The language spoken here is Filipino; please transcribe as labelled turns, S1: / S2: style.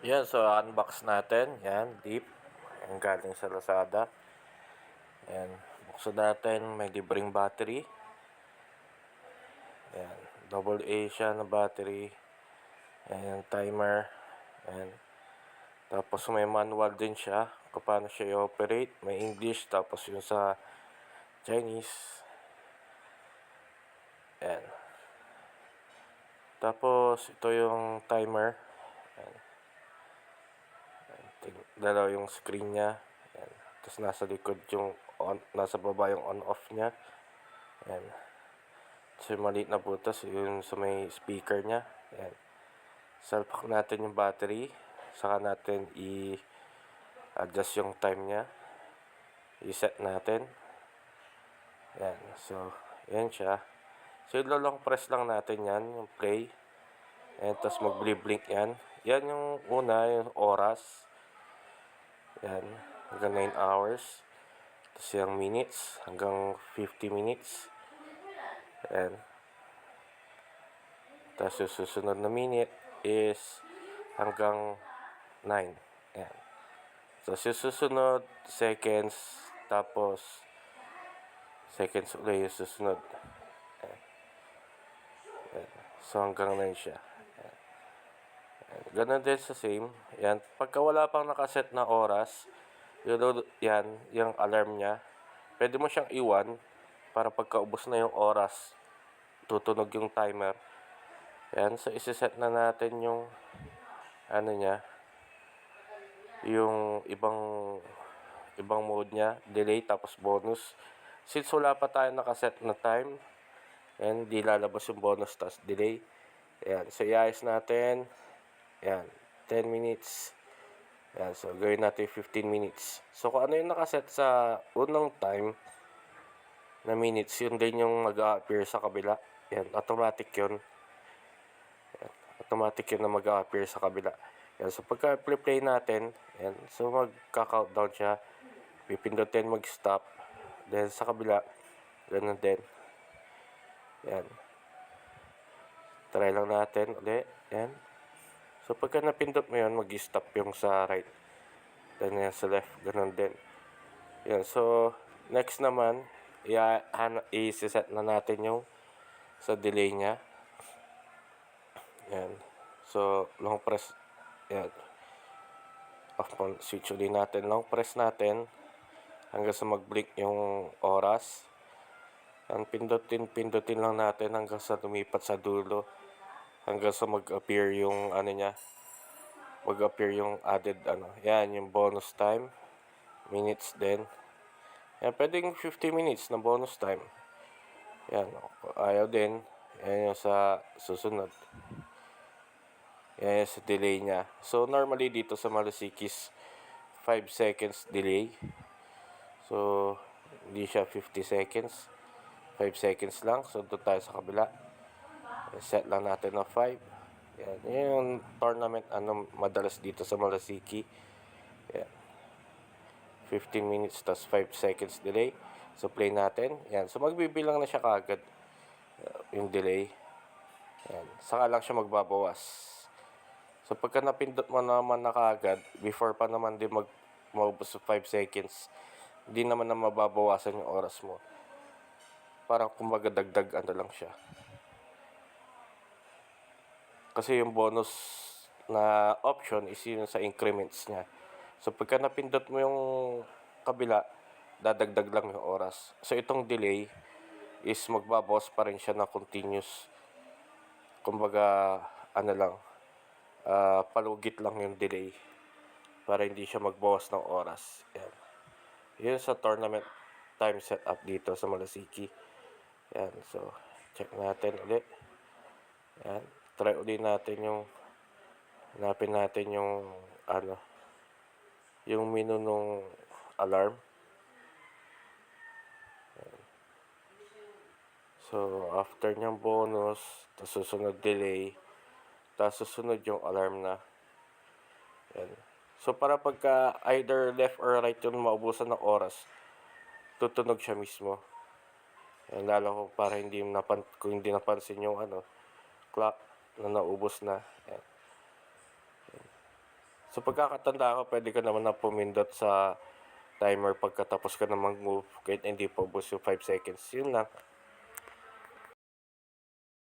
S1: Yan, so unbox natin. Yan, deep. Ang galing sa Lazada. Yan, buksan natin. May libreng battery. Yan, double A siya na battery. Yan, yung timer. Yan. Tapos may manual din siya kung paano siya i-operate. May English, tapos yung sa Chinese. Yan. Tapos ito yung timer. Yan. Dalaw yung screen niya. Yan. Tapos nasa likod yung on, nasa baba yung on-off niya. Yan. So maliit na butas yung sa may speaker niya. Yan. Salpak natin yung battery. Saka natin i-adjust yung time niya. I-set natin. Yan. So, yan siya. So, long press lang natin yan. Yung play. Yan. Tapos mag-blink yan. Yan yung una, yung oras. Yan. Hanggang 9 hours. Tapos yung minutes. Hanggang 50 minutes. Yan. Tapos yung susunod na minute is hanggang 9. Yan. Tapos yung susunod, seconds. Tapos, seconds ulit yung susunod. Yan. Yan. So, hanggang 9 siya. Yan. Yan. Ganun din sa same. Yan. Pagka wala pang nakaset na oras, yan, yung alarm niya, pwede mo siyang iwan para pagkaubos na yung oras, tutunog yung timer. Yan. So, isiset na natin yung ano niya, yung ibang mode niya, delay tapos bonus. Since wala pa tayo nakaset na time, and di lalabas yung bonus tapos delay. Ayan, so iayos natin. Ayan, 10 minutes. Ayan, so gawin natin 15 minutes. So kung ano yung nakaset sa unang time na minutes, yun din yung mag-a-appear sa kabila. Ayan, automatic yun. Ayan, automatic yun na mag-a-appear sa kabila. Ayan, so pagka play natin, ayan, so magka-countdown siya. Pipindutin mag-stop. Then sa kabila, ganun din. Ayan. Try lang natin ulit. Ayan. So pagka napindot mo yun, mag-stop yung sa right. Then yan sa left, ganun din. Ayan. So next naman, i-set na natin yung sa delay niya. Ayan. So long press. Ayan. Off on, switch ulit natin. Long press natin hanggang sa mag-blink yung oras. Ang pindutin lang natin hanggang sa lumipat sa dulo. Hanggang sa mag-appear yung ano niya. Mag-appear yung added ano. Yan, yung bonus time. Minutes din. Yan, pwedeng 50 minutes na bonus time. Yan, ayaw din. Yan yung sa susunod. Yan yung sa delay niya. So, normally dito sa Malusikis, 5 seconds delay. So, hindi siya 50 seconds. 5 seconds lang. So, doon tayo sa kabila. Set lang natin na 5. Yan. Yan yung tournament madalas dito sa Malasiki. Yan. 15 minutes tas 5 seconds delay. So, play natin. Yan. So, magbibilang na siya kagad. Yung delay. Yan. Saka lang siya magbabawas. So, pagka napindot mo naman na kagad, before pa naman din maubos sa 5 seconds, hindi naman na mababawasan yung oras mo. Parang kumbaga dagdag lang siya. Kasi yung bonus na option is yun sa increments niya. So pagka napindot mo yung kabila, dadagdag lang yung oras. So itong delay is magbabawas pa rin siya na continuous. Kumbaga palugit lang yung delay para hindi siya magbawas ng oras. Yan. Yun sa tournament time setup dito sa Malasiki. Yan. So check natin ulit. Yan. Try ulit natin yung hanapin natin yung yung menu nung alarm. Yan. So after niyang bonus, tapos susunod delay, tapos susunod yung alarm na. Yan. So para pagka either left or right yung maubusan ng oras, tutunog siya mismo. Yan, lalo ko para kung hindi napansin yung clock na naubos na. Yan. Sa pagkakatanda ko, pwede ka naman na pumindot sa timer pagkatapos ka na mag-move kahit hindi pa ubos yung 5 seconds. Yun lang.